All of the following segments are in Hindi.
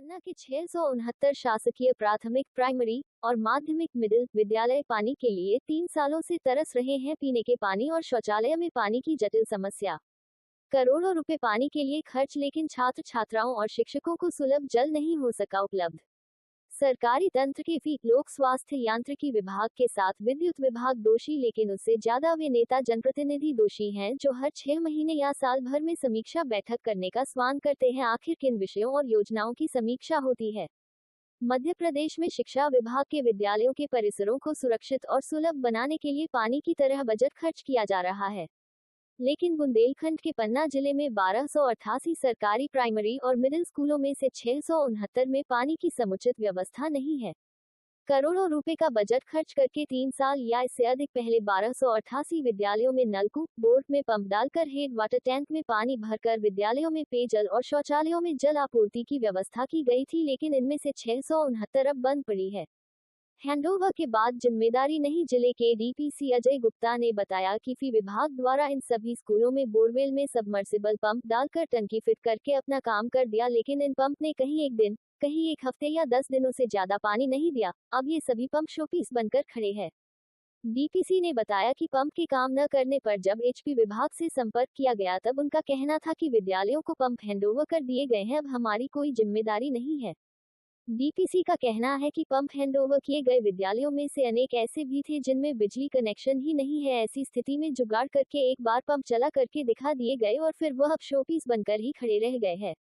पन्ना के 669 शासकीय प्राथमिक, प्राइमरी और माध्यमिक मिडिल विद्यालय पानी के लिए 3 सालों से तरस रहे हैं। पीने के पानी और शौचालय में पानी की जटिल समस्या। करोड़ों रुपए पानी के लिए खर्च, लेकिन छात्र छात्राओं और शिक्षकों को सुलभ जल नहीं हो सका उपलब्ध। सरकारी तंत्र के भी लोक स्वास्थ्य यांत्रिकी विभाग के साथ विद्युत विभाग दोषी, लेकिन उससे ज्यादा वे नेता जनप्रतिनिधि दोषी हैं, जो हर 6 महीने या साल भर में समीक्षा बैठक करने का स्वान करते हैं। आखिर किन विषयों और योजनाओं की समीक्षा होती है? मध्य प्रदेश में शिक्षा विभाग के विद्यालयों के परिसरों को सुरक्षित और सुलभ बनाने के लिए पानी की तरह बजट खर्च किया जा रहा है, लेकिन बुंदेलखंड के पन्ना जिले में 1288 सरकारी प्राइमरी और मिडिल स्कूलों में से 669 में पानी की समुचित व्यवस्था नहीं है। करोड़ों रुपए का बजट खर्च करके 3 साल या इससे अधिक पहले 1288 विद्यालयों में नलकूप, बोर में पंप डालकर हेड वाटर टैंक में पानी भरकर विद्यालयों में पेयजल और शौचालयों में जल आपूर्ति की व्यवस्था की गई थी, लेकिन इनमें से 669 अब बंद पड़ी है। हैंडओवर के बाद जिम्मेदारी नहीं। जिले के डीपीसी अजय गुप्ता ने बताया कि फी विभाग द्वारा इन सभी स्कूलों में बोरवेल में सबमर्सिबल पंप डालकर टंकी फिट करके अपना काम कर दिया, लेकिन इन पंप ने कहीं एक दिन, कहीं एक हफ्ते या 10 दिनों से ज्यादा पानी नहीं दिया। अब ये सभी पंप शोपीस बनकर खड़े हैं। डीपीसी ने बताया कि पंप के काम न करने पर जब एचपी विभाग से संपर्क किया गया, तब उनका कहना था कि विद्यालयों को पंप हैंडओवर कर दिए गए हैं, अब हमारी कोई जिम्मेदारी नहीं है। डीपीसी का कहना है कि पंप हैंडओवर किए गए विद्यालयों में से अनेक ऐसे भी थे जिनमें बिजली कनेक्शन ही नहीं है। ऐसी स्थिति में जुगाड़ करके एक बार पंप चला करके दिखा दिए गए और फिर वह अब शोपीस बनकर ही खड़े रह गए हैं।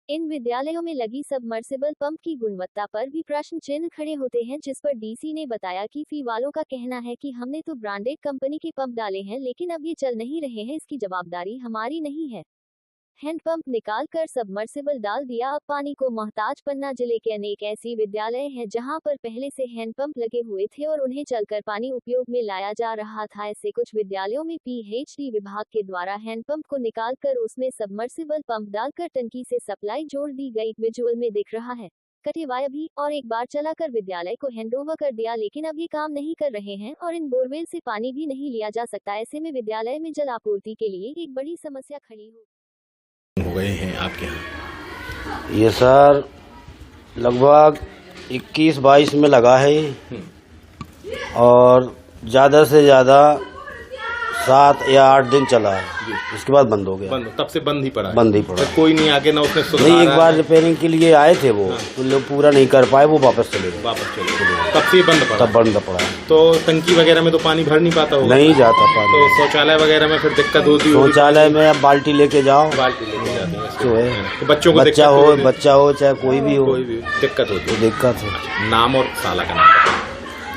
इन विद्यालयों में लगी सबमर्सिबल पंप की गुणवत्ता पर भी प्रश्न चिन्ह खड़े होते हैं, जिस पर डीसी ने बताया कि फी वालों का कहना है कि हमने तो ब्रांडेड कंपनी के पंप डाले हैं, लेकिन अब ये चल नहीं रहे हैं, इसकी जवाबदारी हमारी नहीं है। हैंडपंप निकाल कर सबमर्सिबल डाल दिया, अब पानी को मोहताज। पन्ना जिले के अनेक ऐसी विद्यालय हैं जहां पर पहले से हैंडपंप लगे हुए थे और उन्हें चलकर पानी उपयोग में लाया जा रहा था। ऐसे कुछ विद्यालयों में पीएचडी विभाग के द्वारा हैंडपंप को निकालकर उसमें सबमर्सिबल पंप डालकर टंकी से सप्लाई जोड़ दी गई। विजुअल में दिख रहा है कटे वायर भी, और एक बार चलाकर विद्यालय को हैंडओवर कर दिया, लेकिन अब ये काम नहीं कर रहे हैं और इन बोरवेल से पानी भी नहीं लिया जा सकता। ऐसे में विद्यालय में जल आपूर्ति के लिए एक बड़ी समस्या खड़ी हो गए हैं आपके यहाँ? ये सर लगभग 21-22 में लगा है ये, और ज़्यादा से ज़्यादा 7 या 8 दिन चला है, इसके बाद बंद हो गया। तब से बंद ही पड़ा है? बंद ही पड़ा। तो कोई नहीं आके ना उसने सुधारा? नहीं, एक बार रिपेयरिंग के लिए आए थे वो, तो लोग पूरा नहीं कर पाए, वो वापस चले गए। तब से बंद पड़ा? तब बंद पड़ा। तो टंकी वगैरह में तो पानी भर नहीं पाता होगा? नहीं जाता पानी। तो शौचालय वगैरह में फिर दिक्कत होती होगी? शौचालय में अब बाल्टी लेके जाओ, बाल्टी लेके जाते हैं तो है। तो बच्चों को बच्चा हो चाहे कोई भी हो, दिक्कत होती है। दिक्कत है। नाम और शाला का नाम?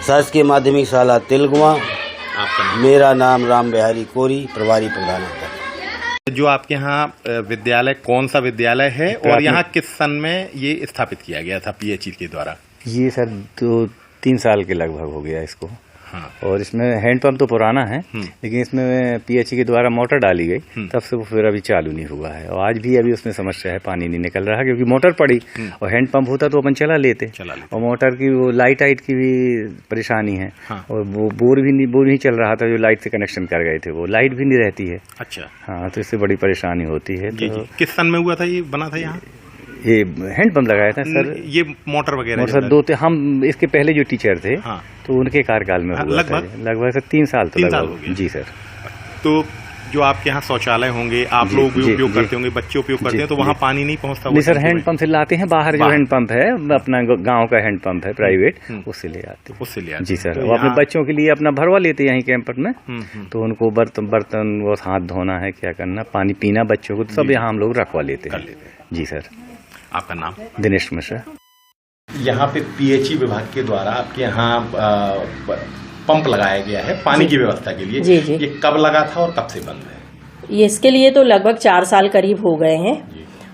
शासकीय माध्यमिक शाला तिलगुआ। आपका नाम? मेरा नाम राम बिहारी कोरी, प्रभारी प्रधान। जो आपके यहाँ विद्यालय कौन सा विद्यालय है और यहाँ किस सन में ये स्थापित किया गया था पीएचई के द्वारा? ये सर 2-3 साल के लगभग हो गया इसको। हाँ। और इसमें हैंडपंप तो पुराना है, लेकिन इसमें पीएचई के द्वारा मोटर डाली गई, तब से वो फिर अभी चालू नहीं हुआ है। और आज भी अभी उसमें समस्या है, पानी नहीं निकल रहा, क्योंकि मोटर पड़ी और हैंडपंप होता तो अपन चला लेते। और मोटर की वो लाइट की भी परेशानी है। हाँ। और वो बोर नहीं चल रहा था, जो लाइट से कनेक्शन कर गए थे, वो लाइट भी नहीं रहती है। अच्छा। हाँ, तो इससे बड़ी परेशानी होती है। तो किस सन में हुआ था ये बना था यहाँ? ये हैंडपंप लगाया था सर। ये मोटर वगैरह सर हम इसके पहले जो टीचर थे, हाँ, तो उनके कार्यकाल में हुआ लगभग सर 3 साल तो लगभग। जी सर। तो जो आपके यहाँ शौचालय होंगे, आप लोग भी उपयोग करते होंगे, बच्चे उपयोग करते हैं, तो वहाँ पानी नहीं पहुँचता? नहीं सर, हैंडपंप से लाते हैं बाहर। जो हैंडपंप है अपना गांव का हैंडपंप है प्राइवेट, उससे ले आते हैं। जी सर। वो अपने बच्चों के लिए अपना भरवा लेते हैं यहीं कैंपर में। तो उनको बर्तन वो हाथ धोना है, क्या करना, पानी पीना बच्चों को, सब यहाँ हम लोग रखवा लेते हैं। जी सर। आपका नाम? दिनेश मिश्रा। यहाँ पे पीएचई विभाग के द्वारा आपके यहाँ पंप लगाया गया है पानी की व्यवस्था के लिए। जी जी। ये कब लगा था और कब से बंद है? ये इसके लिए तो लगभग 4 साल करीब हो गए हैं,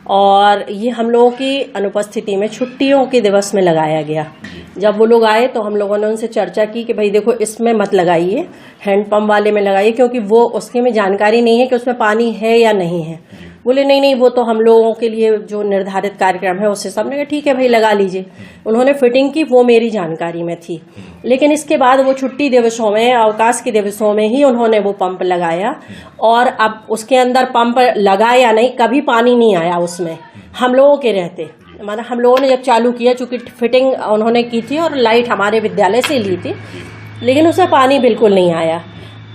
और ये हम लोगों की अनुपस्थिति में छुट्टियों के दिवस में लगाया गया। जब वो लोग आए तो हम लोगों ने उनसे चर्चा की कि भाई देखो, इसमें मत लगाइए, हैंडपंप वाले में लगाइए, क्योंकि वो उसके में जानकारी नहीं है कि उसमें पानी है या नहीं है। बोले नहीं, वो तो हम लोगों के लिए जो निर्धारित कार्यक्रम है उससे सबने कहा ठीक है भाई लगा लीजिए। उन्होंने फिटिंग की, वो मेरी जानकारी में थी, लेकिन इसके बाद वो छुट्टी दिवसों में, अवकाश के दिवसों में ही उन्होंने वो पंप लगाया, और अब उसके अंदर पंप लगा या नहीं, कभी पानी नहीं आया उसमें हम लोगों के रहते। माना हम लोगों ने जब चालू किया, चूंकि फिटिंग उन्होंने की थी और लाइट हमारे विद्यालय से ली थी, लेकिन उसमें पानी बिल्कुल नहीं आया।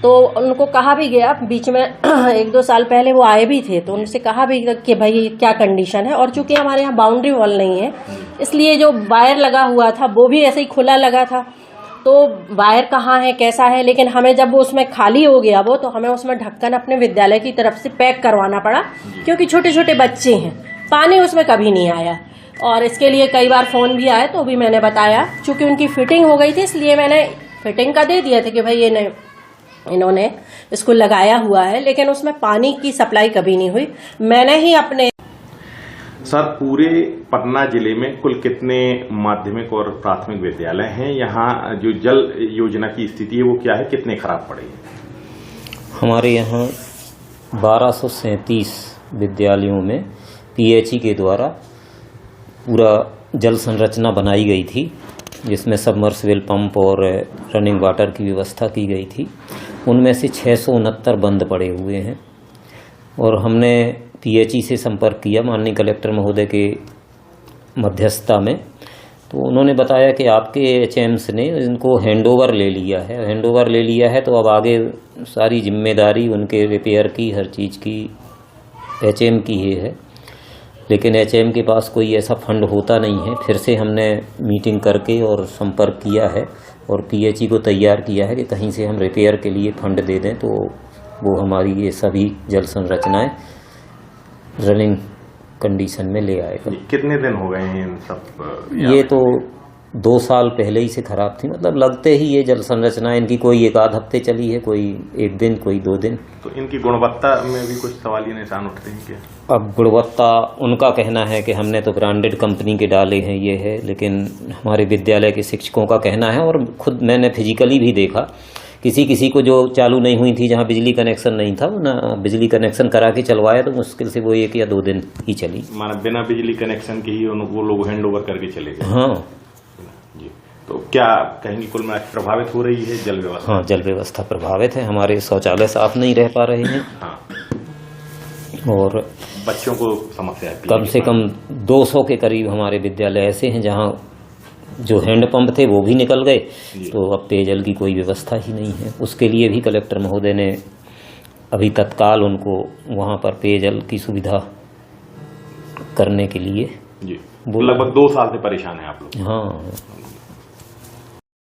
तो उनको कहा भी गया, बीच में 1-2 साल पहले वो आए भी थे, तो उनसे कहा भी कि भाई क्या कंडीशन है। और चूंकि हमारे यहाँ बाउंड्री वॉल नहीं है, इसलिए जो वायर लगा हुआ था वो भी ऐसे ही खुला लगा था। तो वायर कहाँ है, कैसा है, लेकिन हमें जब वो उसमें खाली हो गया वो, तो हमें उसमें ढक्कन अपने विद्यालय की तरफ से पैक करवाना पड़ा, क्योंकि छोटे छोटे बच्चे हैं, पानी उसमें कभी नहीं आया। और इसके लिए कई बार फोन भी आए, तो भी मैंने बताया, चूंकि उनकी फिटिंग हो गई थी, इसलिए मैंने फिटिंग का दे दिया था कि भाई ये इन्होंने इसको लगाया हुआ है, लेकिन उसमें पानी की सप्लाई कभी नहीं हुई। मैंने ही अपने सर, पूरे पटना जिले में कुल कितने माध्यमिक और प्राथमिक विद्यालय हैं? यहाँ जो जल योजना की स्थिति है वो क्या है, कितने खराब पड़े हैं? हमारे यहाँ 1237 विद्यालयों में पीएचई के द्वारा पूरा जल संरचना बनाई गई थी, जिसमें सबमर्सिबल पंप और रनिंग वाटर की व्यवस्था की गई थी। उनमें से 669 बंद पड़े हुए हैं। और हमने पीएचई से संपर्क किया माननीय कलेक्टर महोदय के मध्यस्थता में, तो उन्होंने बताया कि आपके एचएम्स ने इनको हैंडओवर ले लिया है। हैंडओवर ले लिया है तो अब आगे सारी जिम्मेदारी उनके रिपेयर की, हर चीज़ की एचएम की ही है। लेकिन एचएम के पास कोई ऐसा फंड होता नहीं है। फिर से हमने मीटिंग करके और संपर्क किया है और पीएचई को तैयार किया है कि कहीं से हम रिपेयर के लिए फंड दे दें, तो वो हमारी ये सभी जल संरचनाएं रनिंग कंडीशन में ले आएगा। कितने दिन हो गए हैं इन सब? ये तो 2 साल पहले ही से खराब थी, मतलब लगते ही ये जल संरचना इनकी कोई 1-आध हफ्ते चली है, कोई 1 दिन, कोई 2 दिन। तो इनकी गुणवत्ता में भी कुछ सवालिया निशान उठते हैं क्या? अब गुणवत्ता, उनका कहना है कि हमने तो ब्रांडेड कंपनी के डाले हैं, ये है, लेकिन हमारे विद्यालय के शिक्षकों का कहना है, और खुद मैंने फिजिकली भी देखा, किसी को जो चालू नहीं हुई थी, जहाँ बिजली कनेक्शन नहीं था, वो ना बिजली कनेक्शन करा के चलवाया, तो मुश्किल से वो 1 या 2 दिन ही चली। माना बिना बिजली कनेक्शन के ही वो लोग हैंड ओवर करके चले गए। हाँ जी। तो क्या कहेंगे कुल में प्रभावित हो रही है जल व्यवस्था? हाँ, जल व्यवस्था प्रभावित है। हमारे शौचालय साफ नहीं रह पा रहे हैं। हाँ। और बच्चों को समस्या है। कम से कम 200 के करीब हमारे विद्यालय ऐसे हैं जहाँ जो हैंडपंप थे वो भी निकल गए, तो अब पेयजल की कोई व्यवस्था ही नहीं है। उसके लिए भी कलेक्टर महोदय ने अभी तत्काल उनको वहाँ पर पेयजल की सुविधा करने के लिए जी। लगभग 2 साल से परेशान है आप लोग? हाँ।